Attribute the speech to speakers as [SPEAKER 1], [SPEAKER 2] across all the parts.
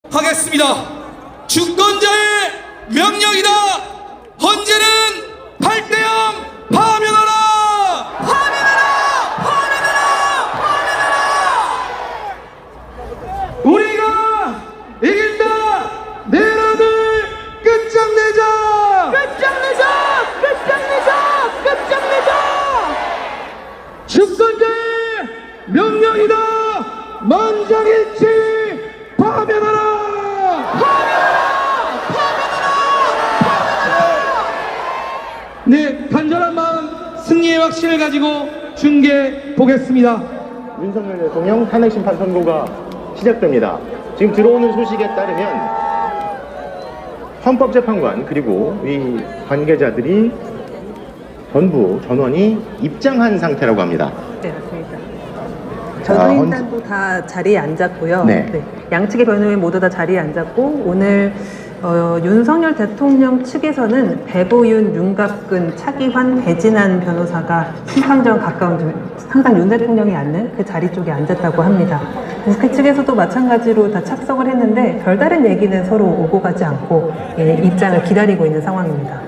[SPEAKER 1] 하겠습니다. 주권자의 명령이다. 헌재는 8대0 파면하라. 파면하라. 파면하라. 파면하라. 우리가 이긴다. 내란을 끝장내자. 끝장내자. 끝장내자. 끝장내자. 주권자의 명령이다. 만장일치 파면하라. 네, 간절한 마음, 승리의 확신을 가지고 중계 보겠습니다.
[SPEAKER 2] 윤석열 대통령 탄핵 심판 선고가 시작됩니다. 지금 들어오는 소식에 따르면 헌법재판관 그리고 이 관계자들이 전원이 입장한 상태라고 합니다.
[SPEAKER 3] 네, 맞습니다. 변호인단도 다 자리에 앉았고요.
[SPEAKER 2] 네.
[SPEAKER 3] 네, 양측의 변호인 모두 다 자리에 앉았고 오늘 윤석열 대통령 측에서는 배보윤, 윤갑근, 차기환, 배진환 변호사가 심판정 가까운 항상 윤 대통령이 앉는 그 자리 쪽에 앉았다고 합니다. 국회 측에서도 마찬가지로 다 착석을 했는데 별다른 얘기는 서로 오고 가지 않고 입장을 기다리고 있는 상황입니다.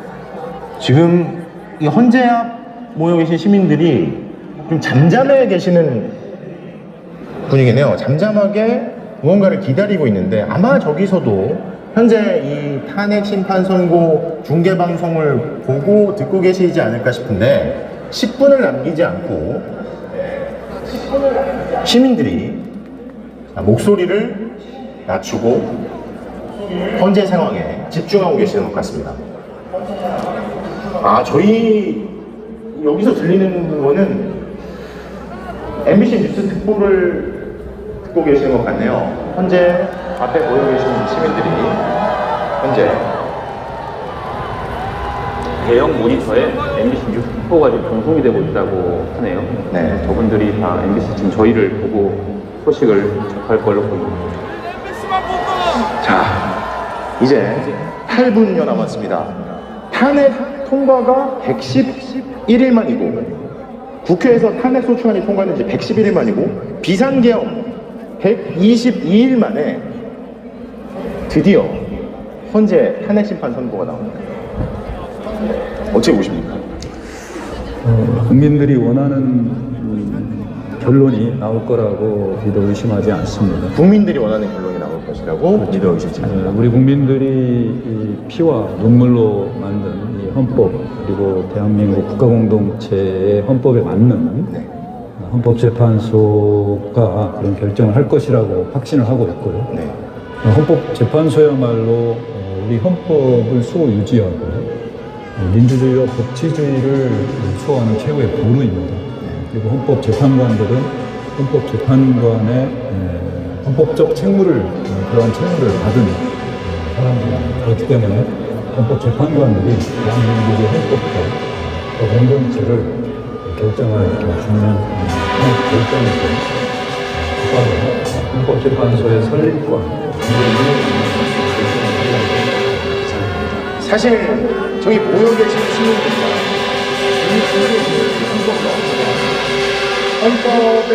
[SPEAKER 2] 지금 이 헌재 앞 모여 계신 시민들이 좀 잠잠해 계시는 분위기네요. 잠잠하게 무언가를 기다리고 있는데 아마 저기서도 현재 이 탄핵 심판 선고 중계 방송을 보고 듣고 계시지 않을까 싶은데 10분을 남기지 않고 시민들이 목소리를 낮추고 현재 상황에 집중하고 계시는 것 같습니다. 저희 여기서 들리는 거는 MBC 뉴스 특보를 듣고 계시는 것 같네요. 현재 앞에 모여 계시는 시민들이 현재
[SPEAKER 4] 대형 모니터에 MBC 뉴스 특보가 지금 방송이 되고 있다고 하네요.
[SPEAKER 2] 네.
[SPEAKER 4] 저분들이 다 MBC 지금 저희를 보고 소식을 접할 걸로 보입니다.
[SPEAKER 2] 자, 이제 8분여 남았습니다. 탄핵 통과가 111일 만이고 국회에서 탄핵 소추안이 통과된 지 111일 만이고 비상계엄 122일 만에 드디어 헌재 탄핵 심판 선고가 나옵니다. 어떻게 보십니까?
[SPEAKER 5] 국민들이 원하는 결론이 나올 거라고 믿어 의심하지 않습니다.
[SPEAKER 2] 국민들이 원하는 결론이 나올 것이라고 믿어 의심치 않습니다.
[SPEAKER 5] 우리 국민들이 이 피와 눈물로 만든 이 헌법 그리고 대한민국 국가공동체의 헌법에 맞는
[SPEAKER 2] 네.
[SPEAKER 5] 헌법재판소가 그런 결정을 할 것이라고 확신을 하고 있고요.
[SPEAKER 2] 네.
[SPEAKER 5] 헌법재판소야말로 우리 헌법을 수호유지하고 민주주의와 법치주의를 수호하는 최고의 보루입니다. 그리고 헌법재판관들은 헌법재판관의 헌법적 책무를 그러한 책무를 받은 사람들입니다. 그렇기 때문에 헌법재판관들이 대한민국의 헌법과 공동체를 결정할 중요한 결정이고 헌법재판소의 설립과
[SPEAKER 2] 사실 저기 모여 계신 시민들과 헌법에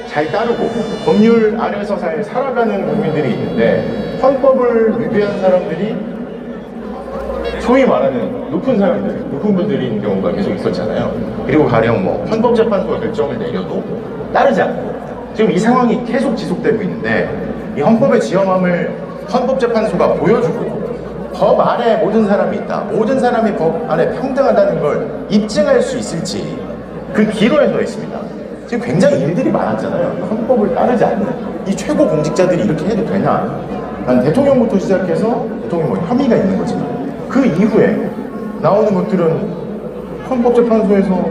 [SPEAKER 2] 잘 따르고 법률 아래서 잘 살아가는 국민들이 있는데 헌법을 위배한 사람들이 소위 말하는 높은 분들인 경우가 계속 있었잖아요. 그리고 가령 헌법재판소가 결정을 내려도 따르지 않고 지금 이 상황이 계속 지속되고 있는데 이 헌법의 지엄함을 헌법재판소가 보여주고 법 아래 모든 사람이 있다. 모든 사람이 법 안에 평등하다는 걸 입증할 수 있을지 그 기로에 서 있습니다. 지금 굉장히 일들이 많았잖아요. 헌법을 따르지 않는 이 최고 공직자들이 이렇게 해도 되나? 난 대통령부터 시작해서 대통령 혐의가 있는 거지만 그 이후에 나오는 것들은 헌법재판소에서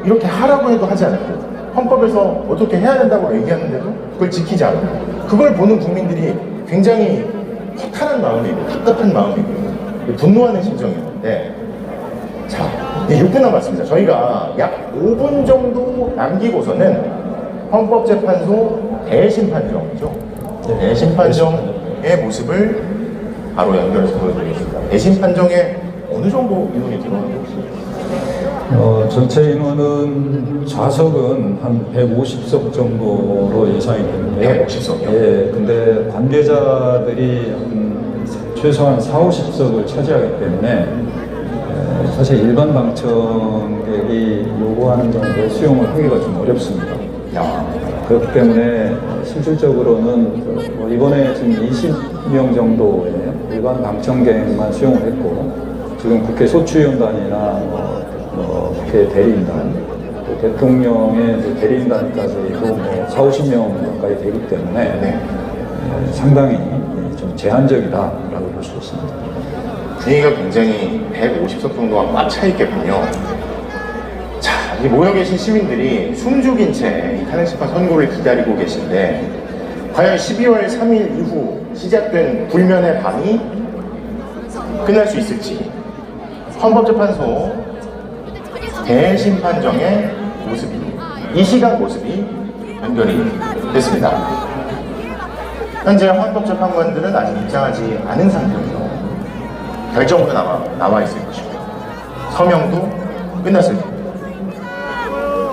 [SPEAKER 2] 이렇게 하라고 해도 하지 않고 헌법에서 어떻게 해야 된다고 얘기하는데도 그걸 지키지 않고 그걸 보는 국민들이 굉장히 허탈한 마음이고 답답한 마음이고 분노하는 심정이었는데 자, 이제 6분 남았습니다. 저희가 약 5분 정도 남기고서는 헌법재판소 대심판정이죠. 대심판정의 모습을 바로 연결해서 보여드리겠습니다. 대심판정에 어느 정도 인원이 들어가는지 혹시?
[SPEAKER 5] 전체 인원은 좌석은 한 150석 정도로 예상이 되는데요.
[SPEAKER 2] 150석이요?
[SPEAKER 5] 예, 근데 관계자들이 최소한 40~50석을 차지하기 때문에 사실 일반 방청객이 요구하는 정도의 수용을 하기가 좀 어렵습니다. 그렇기 때문에 실질적으로는 이번에 지금 20명 정도의 일반 방청객만 수용을 했고, 지금 국회 소추위원단이나 국회 대리인단, 또 대통령의 대리인단까지도 40~50명 가까이 되기 때문에 상당히 좀 제한적이다라고 볼 수 있습니다.
[SPEAKER 2] 분위기가 굉장히 150석 정도가 꽉 차 있겠군요. 자, 이 모여 계신 시민들이 숨죽인 채 이 탄핵심판 선고를 기다리고 계신데, 과연 12월 3일 이후 시작된 불면의 밤이 끝날 수 있을지, 헌법재판소 대심판정의 모습이, 이 시각 모습이 연결이 됐습니다. 현재 헌법재판관들은 아직 입장하지 않은 상태이며 결정으로 남아 있을 것이고, 서명도 끝났을 겁니다.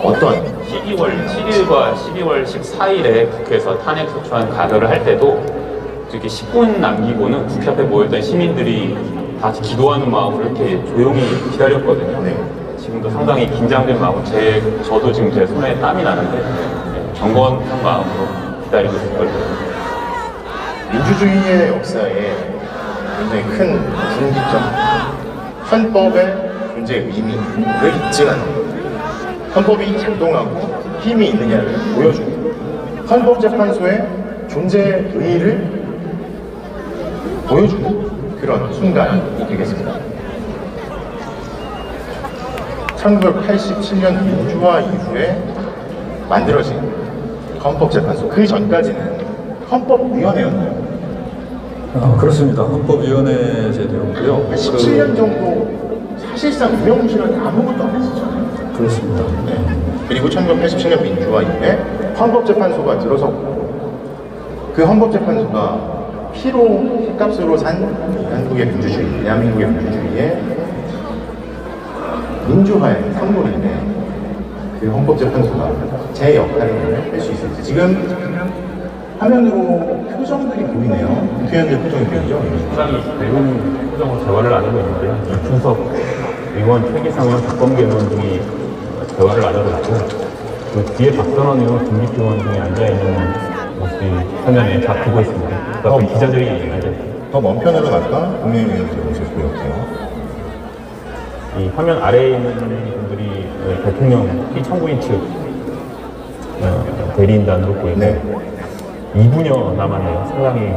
[SPEAKER 2] 어떤
[SPEAKER 4] 12월 7일과 12월 14일에 국회에서 탄핵 소추안 가결을 할 때도 이렇게 10분 남기고는 국회 앞에 모였던 시민들이 다 같이 기도하는 마음으로 이렇게 조용히 기다렸거든요.
[SPEAKER 2] 네.
[SPEAKER 4] 지금도 상당히 긴장된 마음, 저도 지금 제 손에 땀이 나는데 경건한 마음으로 기다리고 있을 거예요.
[SPEAKER 2] 민주주의의 역사에 굉장히 큰 분기점, 헌법의 존재 의미를 잊지 않는, 헌법이 작동하고 힘이 있느냐를 보여주고, 헌법재판소의 존재 의의를 보여주는 그런 순간이 되겠습니다. 1987년 민주화 이후에 만들어진 헌법재판소, 그 전까지는 헌법위원회였나요?
[SPEAKER 5] 그렇습니다. 헌법위원회 제도였고요.
[SPEAKER 2] 17년 정도 사실상 유명무실한 아무것도 안 했었잖아요.
[SPEAKER 5] 그렇습니다.
[SPEAKER 2] 네. 그리고 1987년 민주화 이후에 헌법재판소가 들어섰고, 그 헌법재판소가 피로 값으로 산 한국의 민주주의, 대한민국의 민주주의의 민주화의 선물인데, 그 헌법재판소가 제 역할을 할 수 있을지. 지금 화면으로 표정들이 보이네요. 국회의원들 표정이 보이죠?
[SPEAKER 4] 상당히 밝은 표정으로 대화를 나누고 있는데요. 이준석 의원, 최기상 의원, 박범계 의원 등이 대화를 나누고 있고, 그 뒤에 박선원 의원, 김기표 의원 등이 앉아있는 모습이 화면에 잡히고 있습니다. 그 앞에 기자들이 앉아있습니다.
[SPEAKER 2] 더 먼 편으로 갈까? 국민의원들 모습 보였고요.
[SPEAKER 4] 이 화면 아래에 있는 분들이 대통령 피청구인 측 대리인단으로 보이고,
[SPEAKER 2] 네.
[SPEAKER 4] 2분여 남았네요. 상당히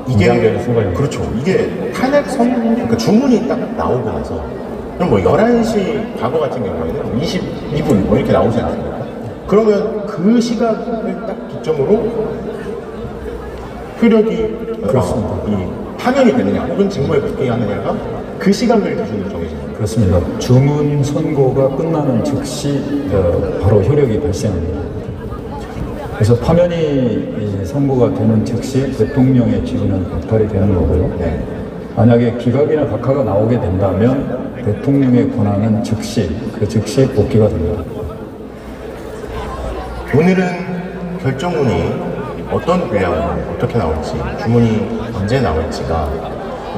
[SPEAKER 4] 긴장되는 순간입니다.
[SPEAKER 2] 그렇죠. 이게 탄핵 그러니까 주문이 딱 나오고 나서, 그럼 뭐 11시 과거 같은 경우에는 22분 뭐 이렇게 나오지 않습니까? 그러면 그 시각을 딱 기점으로 효력이
[SPEAKER 5] 그렇습니다.
[SPEAKER 2] 이 파면이 되느냐 혹은 직무에 복귀하느냐가 그 시간을 기준으로 정해집니다.
[SPEAKER 5] 그렇습니다. 주문 선고가 끝나는 즉시 바로 효력이 발생합니다. 그래서 파면이 선고가 되는 즉시 대통령의 직위는 박탈이 되는 거고요.
[SPEAKER 2] 네.
[SPEAKER 5] 만약에 기각이나 각하가 나오게 된다면 대통령의 권한은 즉시 복귀가 됩니다.
[SPEAKER 2] 오늘은 결정문이 어떤 분량으로 어떻게 나올지, 주문이 언제 나올지가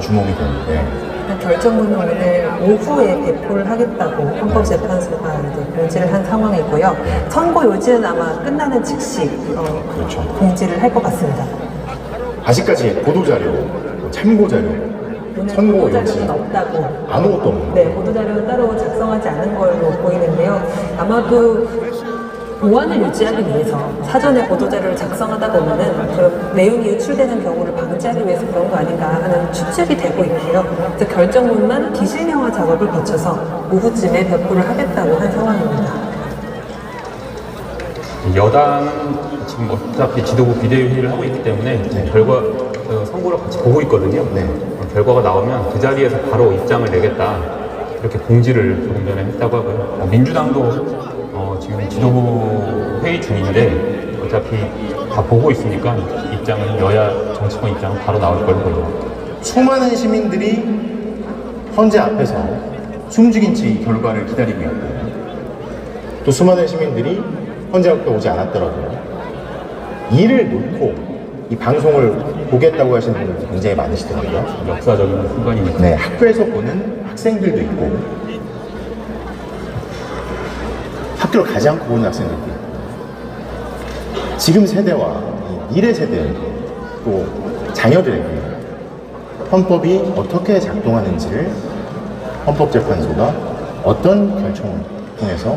[SPEAKER 2] 주목이 되는데,
[SPEAKER 3] 결정문은 오늘 오후에 배포를 하겠다고 헌법재판소가 이제 공지를 한 상황이고요. 선고 요지는 아마 끝나는 즉시
[SPEAKER 2] 그렇죠.
[SPEAKER 3] 공지를 할 것 같습니다.
[SPEAKER 2] 아직까지 보도자료, 참고자료,
[SPEAKER 3] 오늘
[SPEAKER 2] 선고
[SPEAKER 3] 보도자료는
[SPEAKER 2] 요지
[SPEAKER 3] 없다고.
[SPEAKER 2] 아무것도 없는
[SPEAKER 3] 네, 보도자료는 따로 작성하지 않은 걸로 보이는데요. 아마도 보안을 유지하기 위해서 사전에 보도자료를 작성하다 보면은 그 내용이 유출되는 경우를 방지하기 위해서 그런 거 아닌가 하는 추측이 되고 있고요. 그래서 결정문만 기실명화 작업을 거쳐서 오후쯤에 배포를 하겠다고 한 상황입니다.
[SPEAKER 4] 여당은 지금 어차피 지도부 비대위회의를 하고 있기 때문에 결과 선고를 같이 보고 있거든요. 결과가 나오면 그 자리에서 바로 입장을 내겠다, 이렇게 공지를 조금 전에 했다고 하고요. 민주당도 지금 지도부 회의 중인데 어차피 다 보고 있으니까 입장은, 여야 정치권 입장은 바로 나올 걸로 보입니다.
[SPEAKER 2] 수많은 시민들이 헌재 앞에서 숨죽인 채 이 결과를 기다리고 있고, 또 수많은 시민들이 헌재학교 오지 않았더라도 일을 놓고 이 방송을 보겠다고 하시는 분들도 굉장히 많으시더라고요.
[SPEAKER 4] 역사적인 순간이니까.
[SPEAKER 2] 네, 학교에서 보는 학생들도 있고 학교를 가지 않고 보는 학생들도 있고, 지금 세대와 이 미래 세대 또 자녀들에게 헌법이 어떻게 작동하는지를 헌법재판소가 어떤 결정을 통해서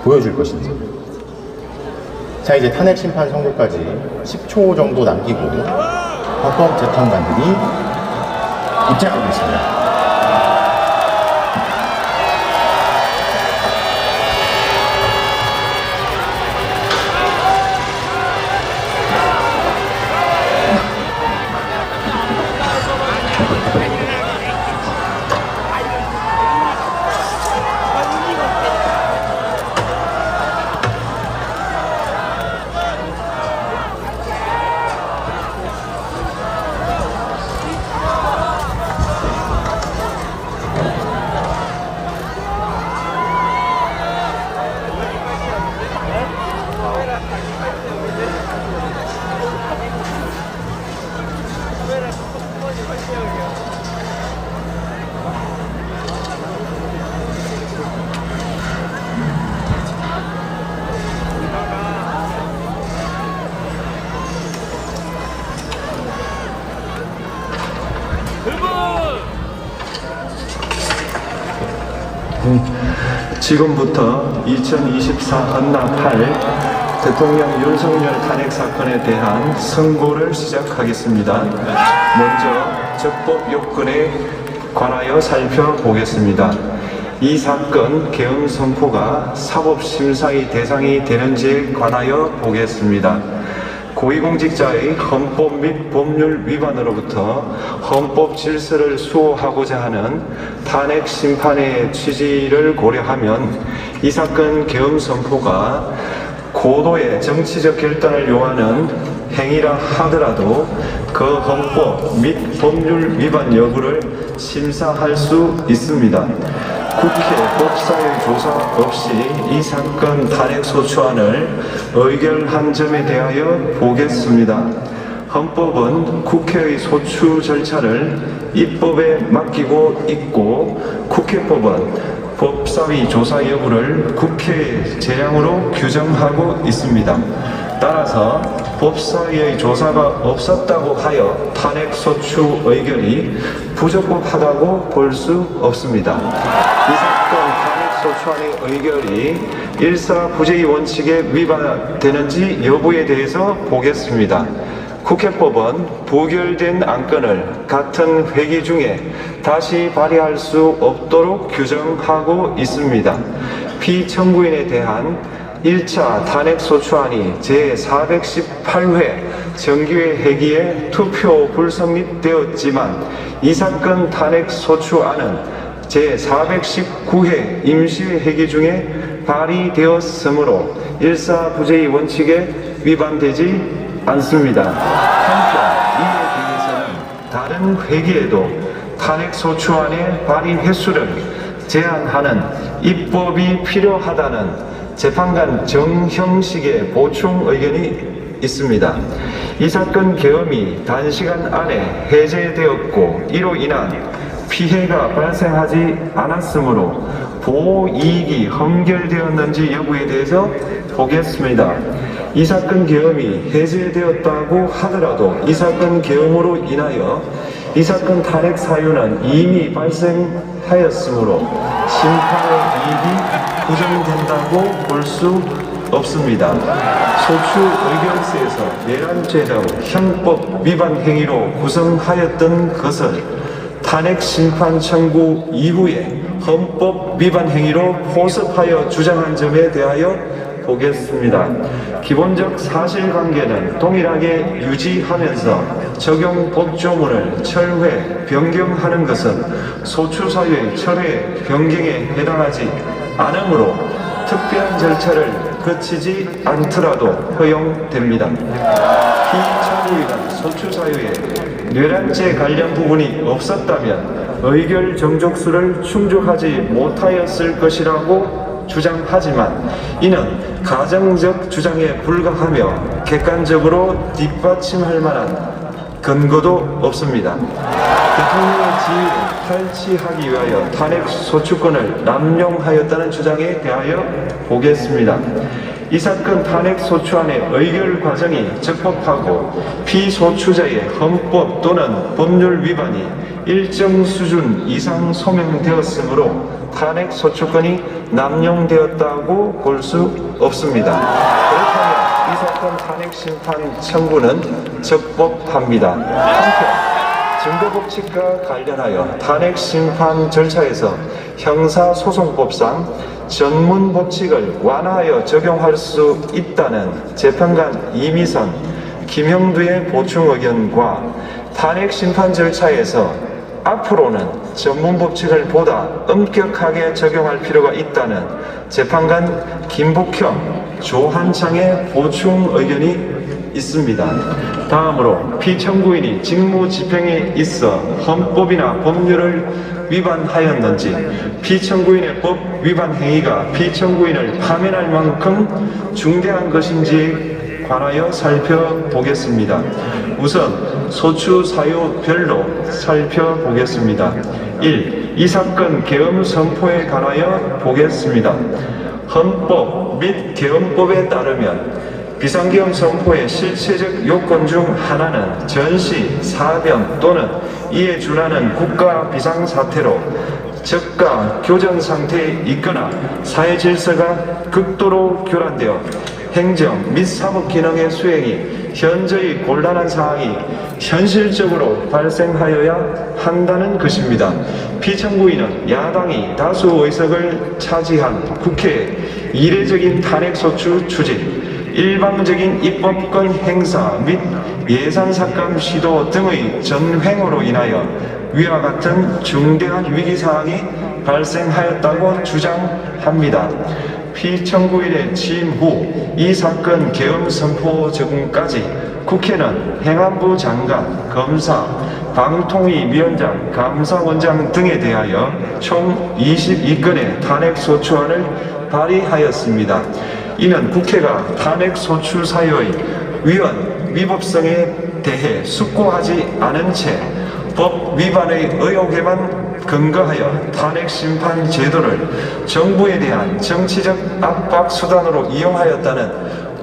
[SPEAKER 2] 보여줄 것인지. 자, 이제 탄핵 심판 선고까지 10초 정도 남기고 헌법재판관들이 입장하고 있습니다.
[SPEAKER 6] 지금부터 2024 헌납 8 대통령 윤석열 탄핵 사건에 대한 선고를 시작하겠습니다. 먼저 적법 요건에 관하여 살펴보겠습니다. 이 사건 계엄 선포가 사법심사의 대상이 되는지에 관하여 보겠습니다. 고위공직자의 헌법 및 법률 위반으로부터 헌법 질서를 수호하고자 하는 탄핵 심판의 취지를 고려하면 이 사건 계엄 선포가 고도의 정치적 결단을 요하는 행위라 하더라도 그 헌법 및 법률 위반 여부를 심사할 수 있습니다. 국회 법사위 조사 없이 이 사건 탄핵 소추안을 의결한 점에 대하여 보겠습니다. 헌법은 국회의 소추 절차를 입법에 맡기고 있고, 국회법은 법사위 조사 여부를 국회의 재량으로 규정하고 있습니다. 따라서 법사위의 조사가 없었다고 하여 탄핵소추 의결이 부적법하다고 볼 수 없습니다. 이 사건 탄핵소추안의 의결이 일사부재의 원칙에 위반되는지 여부에 대해서 보겠습니다. 국회법은 부결된 안건을 같은 회기 중에 다시 발의할 수 없도록 규정하고 있습니다. 피청구인에 대한 1차 탄핵소추안이 제418회 정기회 회기에 투표 불성립되었지만 이 사건 탄핵소추안은 제419회 임시회 회기 중에 발의되었으므로 일사부재의 원칙에 위반되지 않습니다. 한편 이에 대해서는 다른 회기에도 탄핵소추안의 발의 횟수를 제한하는 입법이 필요하다는 재판관 정형식의 보충 의견이 있습니다. 이 사건 계엄이 단시간 안에 해제되었고 이로 인한 피해가 발생하지 않았으므로 보호이익이 험결되었는지 여부에 대해서 보겠습니다. 이 사건 계엄이 해제되었다고 하더라도 이 사건 계엄으로 인하여 이 사건 탄핵 사유는 이미 발생하였으므로 심판의 이익이 부정된다고 볼 수 없습니다. 소추 의결서에서 내란죄를 형법 위반 행위로 구성하였던 것을 탄핵 심판 청구 이후에 헌법 위반 행위로 포섭하여 주장한 점에 대하여 보겠습니다. 기본적 사실관계는 동일하게 유지하면서 적용 법조문을 철회, 변경하는 것은 소추사유의 철회, 변경에 해당하지 않으므로 특별한 절차를 거치지 않더라도 허용됩니다. 피청구인은 소추사유에 뇌란죄 관련 부분이 없었다면 의결 정족수를 충족하지 못하였을 것이라고 주장하지만 이는 가정적 주장에 불과하며 객관적으로 뒷받침할 만한 근거도 없습니다. 대통령의 지위를 탈취하기 위하여 탄핵 소추권을 남용하였다는 주장에 대하여 보겠습니다. 이 사건 탄핵 소추안의 의결 과정이 적법하고 피소추자의 헌법 또는 법률 위반이 일정 수준 이상 소명되었으므로 탄핵 소추권이 남용되었다고 볼 수 없습니다. 그렇다면 이 사건 탄핵 심판 청구는 적법합니다. 한편 증거법칙과 관련하여 탄핵 심판 절차에서 형사소송법상 전문 법칙을 완화하여 적용할 수 있다는 재판관 이미선, 김형두의 보충 의견과 탄핵 심판 절차에서 앞으로는 전문 법칙을 보다 엄격하게 적용할 필요가 있다는 재판관 김복형, 조한창의 보충 의견이 있습니다. 다음으로 피청구인이 직무집행에 있어 헌법이나 법률을 위반하였는지 피청구인의 법 위반 행위가 피청구인을 파면할 만큼 중대한 것인지에 관하여 살펴보겠습니다. 우선 소추 사유별로 살펴보겠습니다. 1. 이 사건 계엄 선포에 관하여 보겠습니다. 헌법 및 계엄법에 따르면 비상계엄 선포의 실체적 요건 중 하나는 전시, 사변 또는 이에 준하는 국가 비상사태로 저가 교전 상태에 있거나 사회 질서가 극도로 교란되어 행정 및 사법 기능의 수행이 현저히 곤란한 상황이 현실적으로 발생하여야 한다는 것입니다. 피청구인은 야당이 다수 의석을 차지한 국회의 이례적인 탄핵소추 추진, 일방적인 입법권 행사 및 예산삭감 시도 등의 전횡으로 인하여 위와 같은 중대한 위기사항이 발생하였다고 주장합니다. 피청구인의 취임 후 이 사건 계엄 선포 적응까지 국회는 행안부 장관, 검사, 방통위위원장, 감사원장 등에 대하여 총 22건의 탄핵소추안을 발의하였습니다. 이는 국회가 탄핵소추 사유의 위헌, 위법성에 대해 숙고하지 않은 채 법 위반의 의혹에만 근거하여 탄핵심판 제도를 정부에 대한 정치적 압박 수단으로 이용하였다는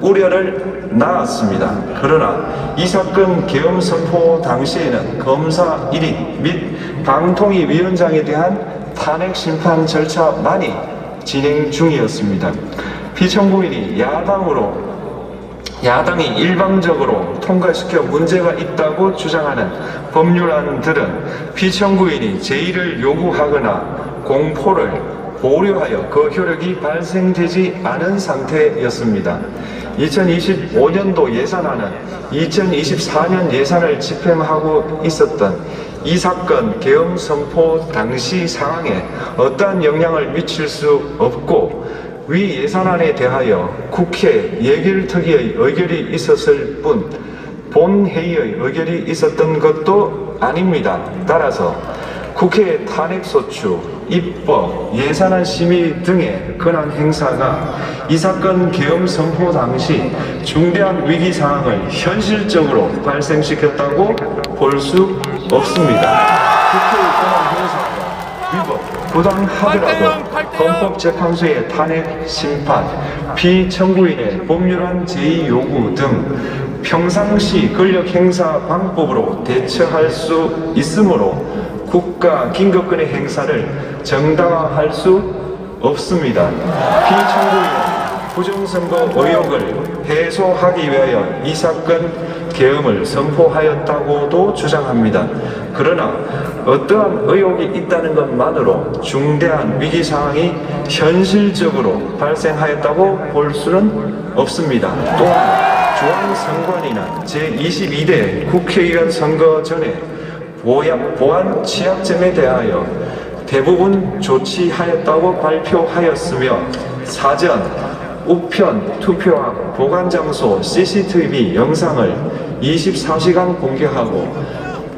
[SPEAKER 6] 우려를 낳았습니다. 그러나 이 사건 계엄 선포 당시에는 검사 1인 및 방통위 위원장에 대한 탄핵심판 절차만이 진행 중이었습니다. 피청구인이 야당이 일방적으로 통과시켜 문제가 있다고 주장하는 법률안들은 피청구인이 제의를 요구하거나 공포를 보류하여 그 효력이 발생되지 않은 상태였습니다. 2025년도 예산안은 2024년 예산을 집행하고 있었던 이 사건 계엄 선포 당시 상황에 어떠한 영향을 미칠 수 없고 위 예산안에 대하여 국회 예결특위의 의결이 있었을 뿐 본회의의 의결이 있었던 것도 아닙니다. 따라서 국회의 탄핵소추, 입법, 예산안 심의 등의 권한 행사가 이 사건 계엄 선포 당시 중대한 위기 상황을 현실적으로 발생시켰다고 볼 수 없습니다. 국회의 권한 행사가 위법, 부당하더라도 헌법재판소의 탄핵 심판, 피청구인의 법률안 제의 요구 등 평상시 권력 행사 방법으로 대처할 수 있으므로 국가 긴급권의 행사를 정당화할 수 없습니다. 피청구인은 부정선거 의혹을 해소하기 위하여 이 사건 계엄을 선포하였다고도 주장합니다. 그러나 어떠한 의혹이 있다는 것만으로 중대한 위기 상황이 현실적으로 발생하였다고 볼 수는 없습니다. 또한 중앙선관위는 제22대 국회의원 선거 전에 보안 취약점에 대하여 대부분 조치하였다고 발표하였으며 사전, 우편, 투표함, 보관장소, CCTV 영상을 24시간 공개하고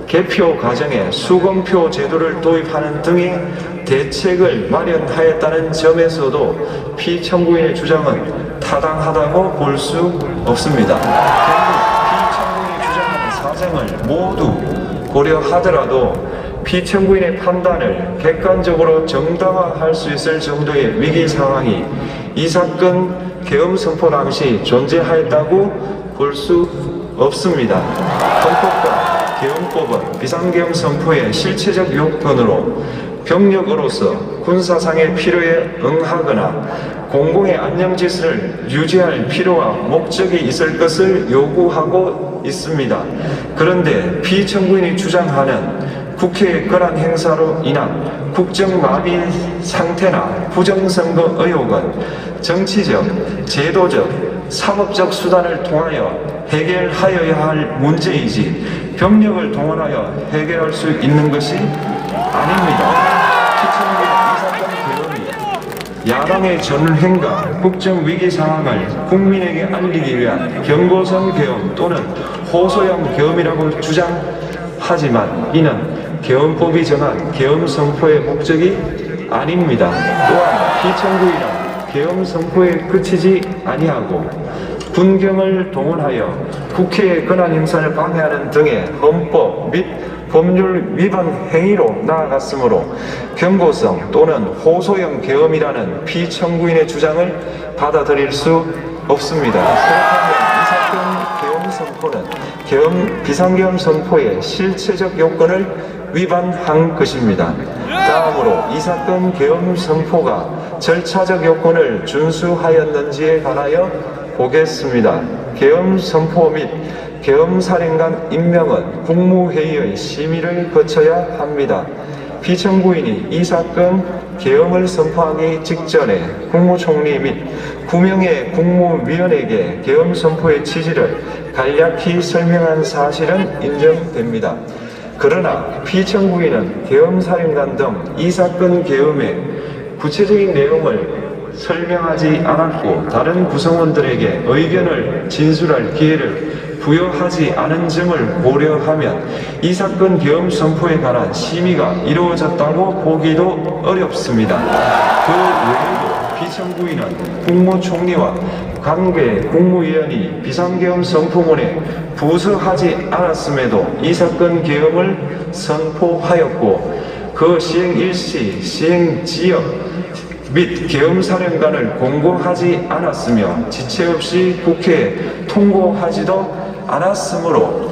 [SPEAKER 6] 개표 과정에 수검표 제도를 도입하는 등의 대책을 마련하였다는 점에서도 피청구인의 주장은 타당하다고 볼 수 없습니다. 결국 피청구인이 주장하는 사정을 모두 고려하더라도 피청구인의 판단을 객관적으로 정당화할 수 있을 정도의 위기 상황이 이 사건 계엄 선포 당시 존재하였다고 볼 수 없습니다. 헌법과 계엄법은 비상계엄 선포의 실체적 요건으로 병력으로서 군사상의 필요에 응하거나 공공의 안녕질서를 유지할 필요와 목적이 있을 것을 요구하고 있습니다. 그런데 피청구인이 주장하는 국회의 권한 행사로 인한 국정마비 상태나 부정선거 의혹은 정치적, 제도적, 사법적 수단을 통하여 해결하여야 할 문제이지 병력을 동원하여 해결할 수 있는 것이 아닙니다. 피청구인 이 사건 계엄이 야당의 전횡과 국정위기 상황을 국민에게 알리기 위한 경고성 계엄 또는 호소형 계엄이라고 주장하지만 이는 계엄법이 정한 계엄 선포의 목적이 아닙니다. 또한 피청구인은 계엄 선포에 그치지 아니하고 군경을 동원하여 국회의 권한 행사를 방해하는 등의 헌법 및 법률 위반 행위로 나아갔으므로 경고성 또는 호소형 계엄이라는 피청구인의 주장을 받아들일 수 없습니다. 그렇다면 이 사건 계엄 선포는 비상계엄 선포의 실체적 요건을 위반한 것입니다. 다음으로 이 사건 계엄 선포가 절차적 요건을 준수하였는지에 관하여 보겠습니다. 계엄 선포 및 계엄사령관 임명은 국무회의의 심의를 거쳐야 합니다. 피청구인이 이 사건 계엄을 선포하기 직전에 국무총리 및 9명의 국무위원에게 계엄 선포의 취지를 간략히 설명한 사실은 인정됩니다. 그러나 피청구인은 계엄사령관 등 이 사건 계엄의 구체적인 내용을 설명하지 않았고 다른 구성원들에게 의견을 진술할 기회를 부여하지 않은 점을 고려하면 이 사건 계엄 선포에 관한 심의가 이루어졌다고 보기도 어렵습니다. 그 외에도 피청구인은 국무총리와 관계 국무위원이 비상계엄 선포문에 부서하지 않았음에도 이 사건 계엄을 선포하였고 그 시행 일시, 시행 지역 및 계엄사령관을 공고하지 않았으며 지체 없이 국회에 통고하지도 않았으므로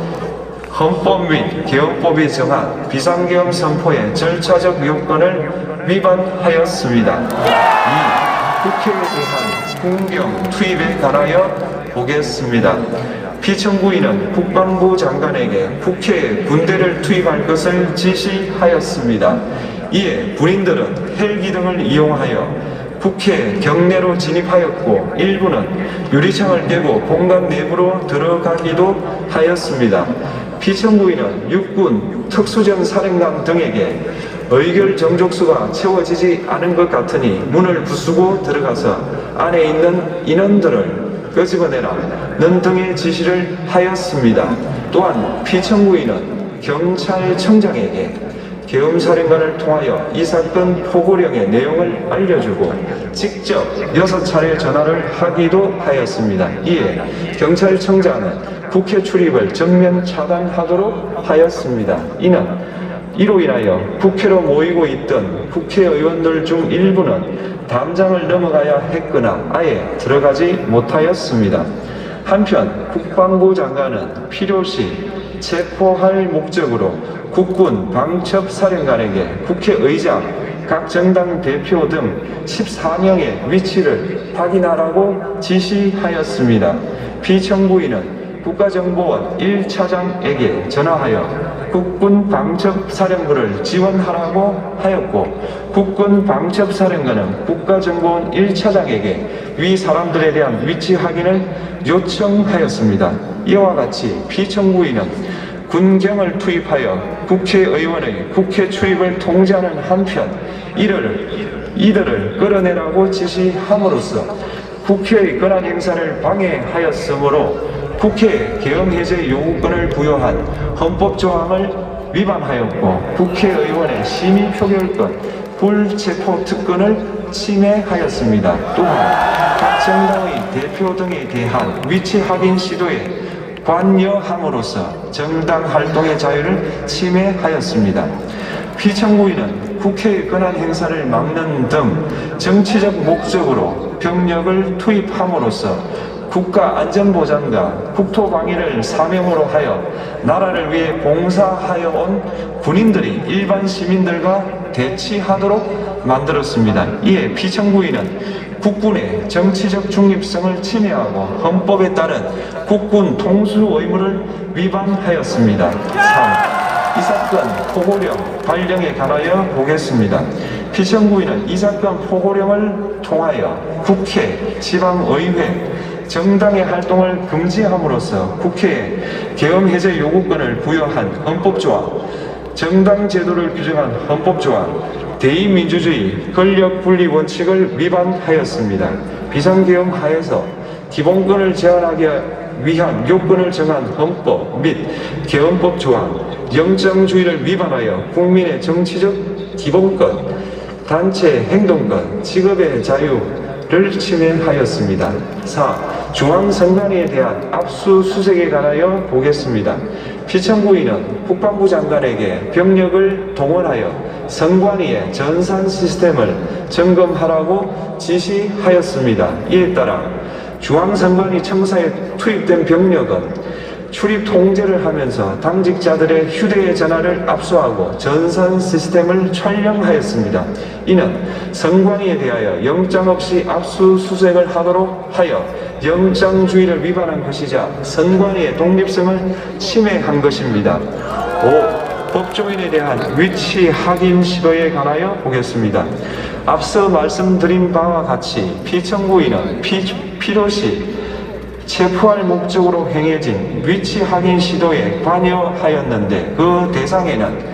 [SPEAKER 6] 헌법 및 계엄법이 정한 비상계엄 선포의 절차적 요건을 위반하였습니다. 2. 국회에 대한 군경 투입에 관하여 보겠습니다. 피청구인은 국방부 장관에게 국회에 군대를 투입할 것을 지시하였습니다. 이에 군인들은 헬기 등을 이용하여 국회 경내로 진입하였고 일부는 유리창을 깨고 본관 내부로 들어가기도 하였습니다. 피청구인은 육군 특수전 사령관 등에게 의결 정족수가 채워지지 않은 것 같으니 문을 부수고 들어가서 안에 있는 인원들을 끄집어내라는 등의 지시를 하였습니다. 또한 피청구인은 경찰청장에게 계엄사령관을 통하여 이 사건 포고령의 내용을 알려주고 직접 6차례 전화를 하기도 하였습니다. 이에 경찰청장은 국회 출입을 전면 차단하도록 하였습니다. 이로 인하여 국회로 모이고 있던 국회의원들 중 일부는 담장을 넘어가야 했거나 아예 들어가지 못하였습니다. 한편 국방부 장관은 필요시 체포할 목적으로 국군 방첩사령관에게 국회의장, 각 정당 대표 등 14명의 위치를 확인하라고 지시하였습니다. 피청구인은 국가정보원 1차장에게 전화하여 국군 방첩사령부를 지원하라고 하였고 국군 방첩사령관은 국가정보원 1차장에게 위 사람들에 대한 위치 확인을 요청하였습니다. 이와 같이 피청구인은 군경을 투입하여 국회의원의 국회 출입을 통제하는 한편 이들을 끌어내라고 지시함으로써 국회의 권한 행사를 방해하였으므로 국회에 계엄 해제 요구권을 부여한 헌법 조항을 위반하였고 국회의원의 심의 표결권, 불체포 특권을 침해하였습니다. 또한 각 정당의 대표 등에 대한 위치 확인 시도에 관여함으로써 정당 활동의 자유를 침해하였습니다. 피청구인은 국회의 권한 행사를 막는 등 정치적 목적으로 병력을 투입함으로써 국가 안전보장과 국토방위를 사명으로 하여 나라를 위해 봉사하여 온 군인들이 일반 시민들과 대치하도록 만들었습니다. 이에 피청구인은 국군의 정치적 중립성을 침해하고 헌법에 따른 국군 통수 의무를 위반하였습니다. 3. 이 사건 포고령 발령에 관하여 보겠습니다. 피청구인은 이 사건 포고령을 통하여 국회, 지방의회, 정당의 활동을 금지함으로써 국회에 계엄 해제 요구권을 부여한 헌법조항, 정당 제도를 규정한 헌법조항, 대의민주주의 권력분리 원칙을 위반하였습니다. 비상계엄 하에서 기본권을 제한하기 위한 요건을 정한 헌법 및 계엄법 조항, 영장주의를 위반하여 국민의 정치적 기본권, 단체 행동권, 직업의 자유를 침해하였습니다. 4. 중앙선관위에 대한 압수수색에 관하여 보겠습니다. 피청구인은 국방부 장관에게 병력을 동원하여 선관위의 전산 시스템을 점검하라고 지시하였습니다. 이에 따라 중앙선관위 청사에 투입된 병력은 출입 통제를 하면서 당직자들의 휴대전화를 압수하고 전산 시스템을 촬영하였습니다. 이는 선관위에 대하여 영장 없이 압수수색을 하도록 하여 영장주의를 위반한 것이자 선관위의 독립성을 침해한 것입니다. 5. 법조인에 대한 위치 확인 시도에 관하여 보겠습니다. 앞서 말씀드린 바와 같이 피청구인은 필요시 체포할 목적으로 행해진 위치 확인 시도에 관여하였는데 그 대상에는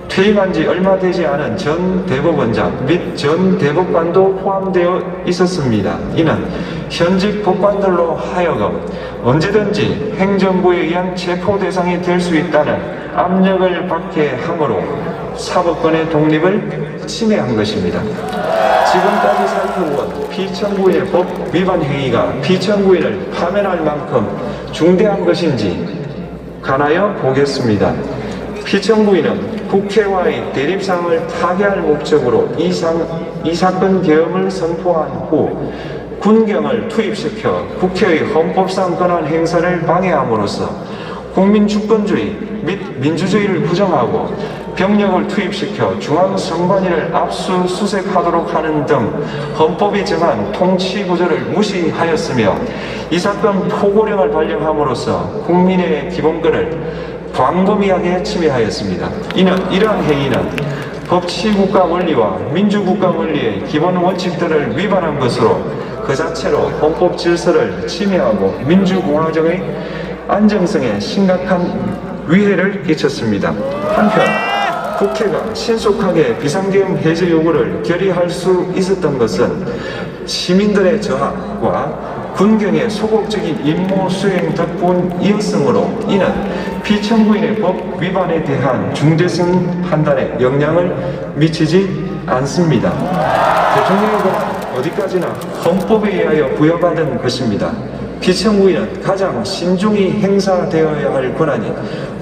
[SPEAKER 6] 퇴임한 지 얼마 되지 않은 전 대법원장 및 전 대법관도 포함되어 있었습니다. 이는 현직 법관들로 하여금 언제든지 행정부에 의한 체포 대상이 될 수 있다는 압력을 받게 함으로 사법권의 독립을 침해한 것입니다. 지금까지 살펴본 피청구인의 법 위반 행위가 피청구인을 파면할 만큼 중대한 것인지 관하여 보겠습니다. 피청구인은 국회와의 대립상을 타개할 목적으로 이 사건 계엄을 선포한 후 군경을 투입시켜 국회의 헌법상 권한 행사를 방해함으로써 국민 주권주의 및 민주주의를 부정하고 병력을 투입시켜 중앙선관위를 압수수색하도록 하는 등 헌법이 정한 통치구조를 무시하였으며 이 사건 포고령을 발령함으로써 국민의 기본권을 광범위하게 침해하였습니다. 이러한 행위는 법치국가 원리와 민주국가 원리의 기본 원칙들을 위반한 것으로 그 자체로 헌법 질서를 침해하고 민주공화정의 안정성에 심각한 위해를 끼쳤습니다. 한편 국회가 신속하게 비상계엄 해제 요구를 결의할 수 있었던 것은 시민들의 저항과 군경의 소극적인 임무 수행 덕분이었으므로 이는 피청구인의 법 위반에 대한 중대성 판단에 영향을 미치지 않습니다. 대통령의 권한 어디까지나 헌법에 의하여 부여받은 것입니다. 피청구인은 가장 신중히 행사되어야 할 권한이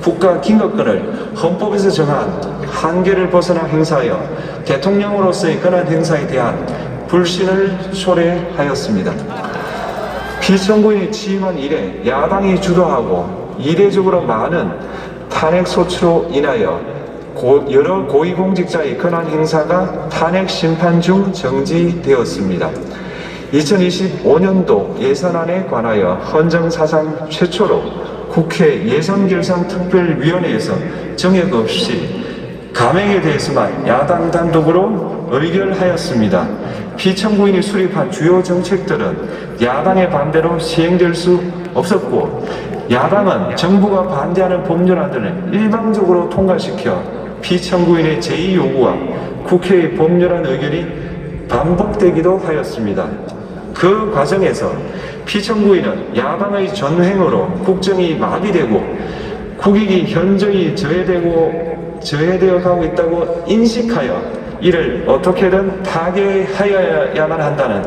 [SPEAKER 6] 국가 긴급권을 헌법에서 정한 한계를 벗어나 행사하여 대통령으로서의 권한 행사에 대한 불신을 초래하였습니다. 피청구인이 취임한 이래 야당이 주도하고 이례적으로 많은 탄핵 소추로 인하여 여러 고위공직자의 권한 행사가 탄핵 심판 중 정지되었습니다. 2025년도 예산안에 관하여 헌정사상 최초로 국회 예산결산특별위원회에서 정액 없이 감액에 대해서만 야당 단독으로 의결하였습니다. 피청구인이 수립한 주요 정책들은 야당의 반대로 시행될 수 없었고 야당은 정부가 반대하는 법률안들을 일방적으로 통과시켜 피청구인의 제2 요구와 국회의 법률안 의결이 반복되기도 하였습니다. 그 과정에서 피청구인은 야당의 전횡으로 국정이 마비되고
[SPEAKER 7] 국익이 현저히 저해되어 가고 있다고 인식하여 이를 어떻게든 타개하여야만 한다는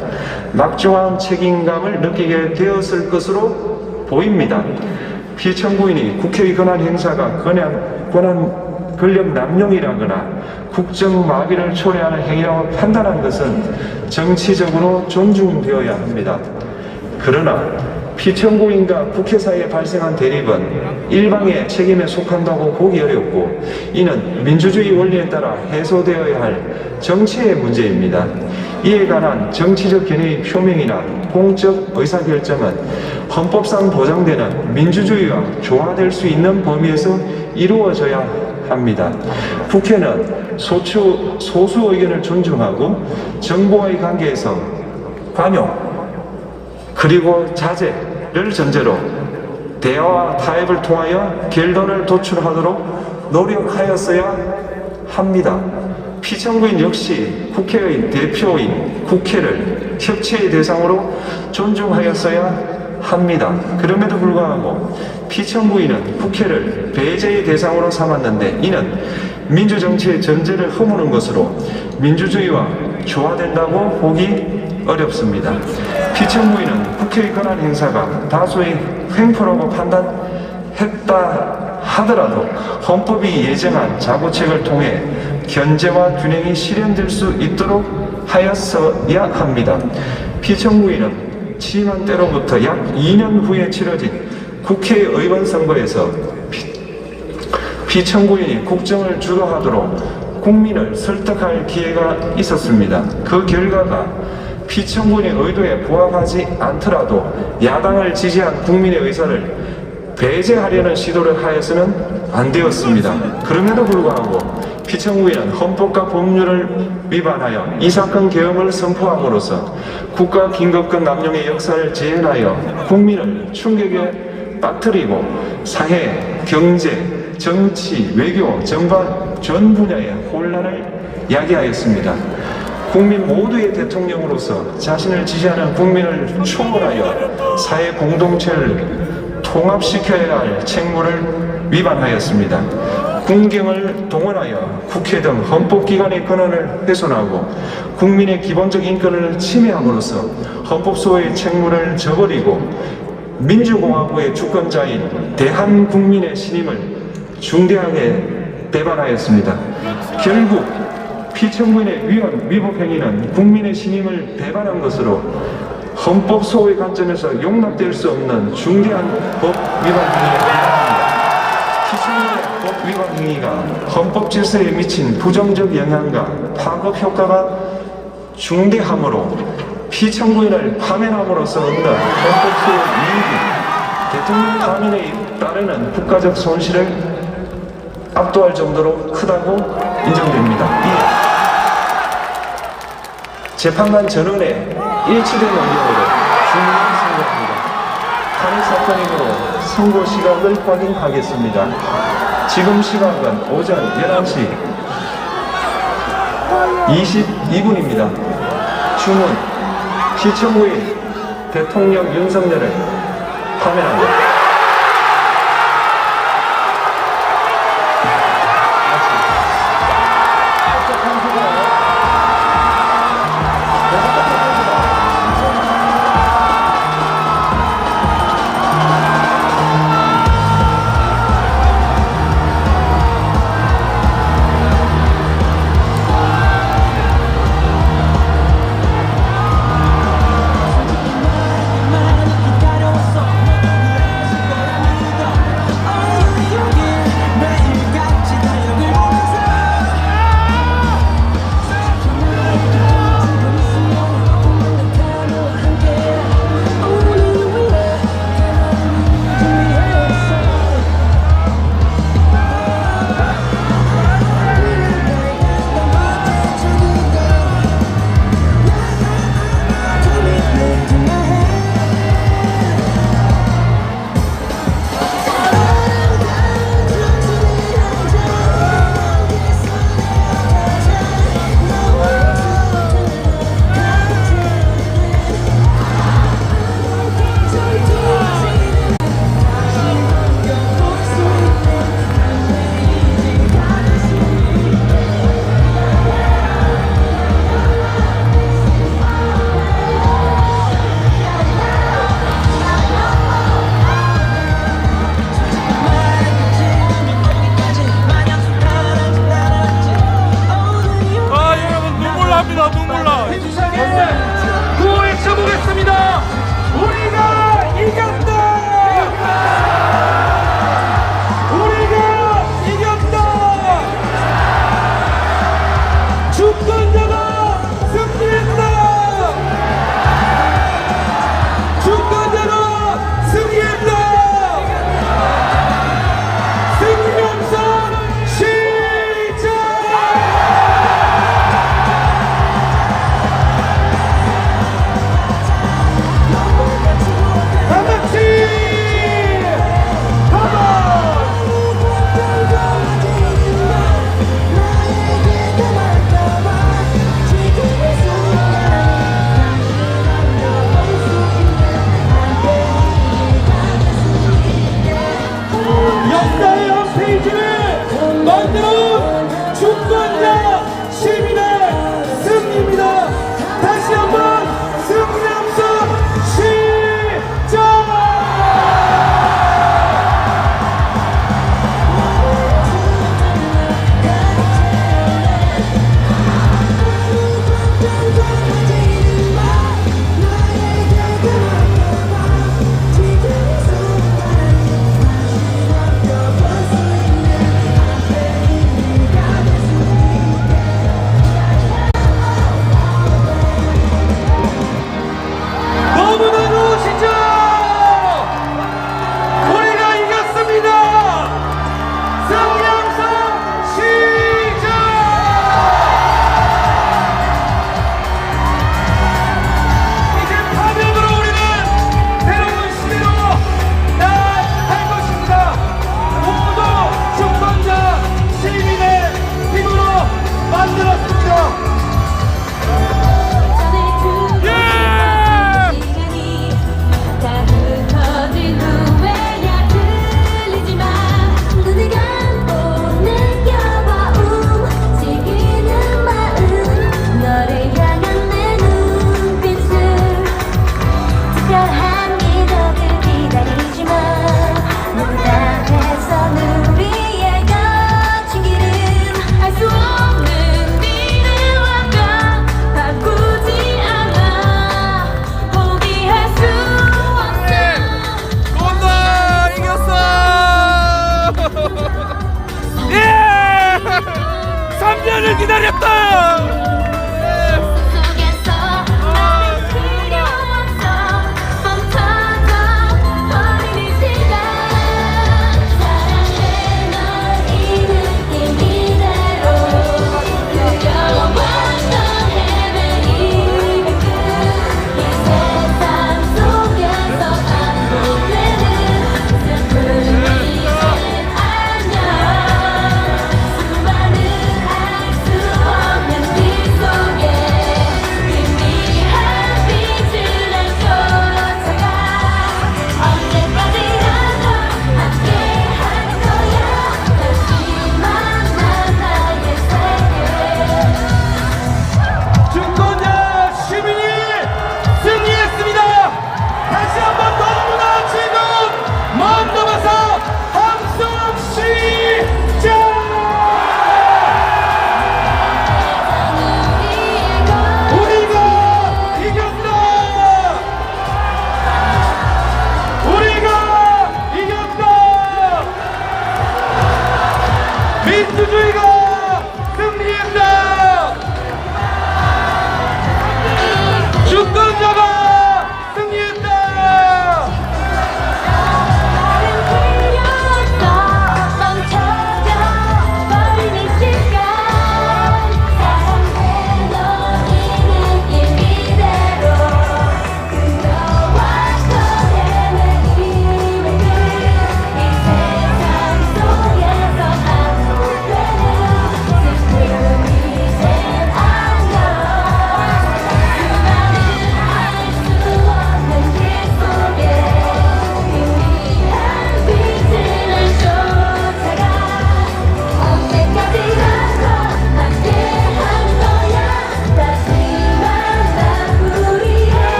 [SPEAKER 7] 막중한 책임감을 느끼게 되었을 것으로 보입니다. 피청구인이 국회의 권한 행사가 권력 남용이라거나 국정 마비를 초래하는 행위라고 판단한 것은 정치적으로 존중되어야 합니다. 그러나 피청구인과 국회 사이에 발생한 대립은 일방의 책임에 속한다고 보기 어렵고 이는 민주주의 원리에 따라 해소되어야 할 정치의 문제입니다. 이에 관한 정치적 견해의 표명이나 공적 의사결정은 헌법상 보장되는 민주주의와 조화될 수 있는 범위에서 이루어져야 합니다. 국회는 소수 의견을 존중하고 정부와의 관계에서 관용 그리고 자제를 전제로 대화와 타협을 통하여 결론을 도출하도록 노력하였어야 합니다. 피청구인 역시 국회의 대표인 국회를 협치의 대상으로 존중하였어야 합니다. 그럼에도 불구하고 피청구인은 국회를 배제의 대상으로 삼았는데 이는 민주정치의 전제를 허무는 것으로 민주주의와 조화된다고 보기 어렵습니다. 피청구인은 국회의 권한 행사가 다수의 횡포라고 판단했다 하더라도 헌법이 예정한 자구책을 통해 견제와 균형이 실현될 수 있도록 하였어야 합니다. 피청구인은 취임한 때로부터 약 2년 후에 치러진 국회의원 선거에서 피청구인이 국정을 주도하도록 국민을 설득할 기회가 있었습니다. 그 결과가 피청구인의 의도에 부합하지 않더라도 야당을 지지한 국민의 의사를 배제하려는 시도를 하여서는 안 되었습니다. 그럼에도 불구하고 피청구인은 헌법과 법률을 위반하여 이 사건 계엄을 선포함으로써 국가 긴급권 남용의 역사를 재현하여 국민을 충격에 빠뜨리고 사회, 경제, 정치, 외교, 전반 전 분야의 혼란을 야기하였습니다. 국민 모두의 대통령으로서 자신을 지지하는 국민을 초월하여 사회 공동체를 통합시켜야 할 책무를 위반하였습니다. 군경을 동원하여 국회 등 헌법기관의 권한을 훼손하고 국민의 기본적 인권을 침해함으로써 헌법소의 책무를 저버리고 민주공화국의 주권자인 대한국민의 신임을 중대하게 배반하였습니다. 결국 피청구인의 위법 행위는 국민의 신임을 배반한 것으로 헌법 소의 관점에서 용납될 수 없는 중대한 법 위반 행위에 해당합니다. 피청구인의 법 위반 행위가 헌법 질서에 미친 부정적 영향과 파급 효과가 중대하므로 피청구인을 파면함으로써 얻는 헌법 소의 이익이 대통령 파면에 따르는 국가적 손실을 압도할 정도로 크다고 인정됩니다. 재판관 전원의 일치된 의견으로 중형을 선고합니다. 탄핵 사건이므로 선고 시각을 확인하겠습니다. 지금 시각은 오전 11시 22분입니다. 주문 피청구인 대통령 윤석열을 파면합니다.
[SPEAKER 1] 주권자 시민의 승리입니다. 다시 한번 승리 함성 시작! 너무나 좋으시죠? 우리가 이겼습니다. 승리 함성 시작! 이제 파면으로 우리는 새로운 시대로 나아갈 것입니다. 모두 주권자 시민의 힘으로 만들었습니다. 를 기다렸다! 민주주의가 승리했다! 주권자가 승리했다!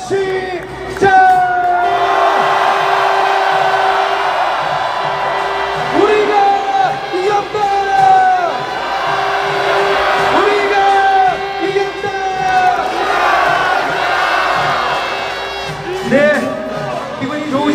[SPEAKER 1] 시작! 우리가 이겼다! 우리가 이겼다! 네.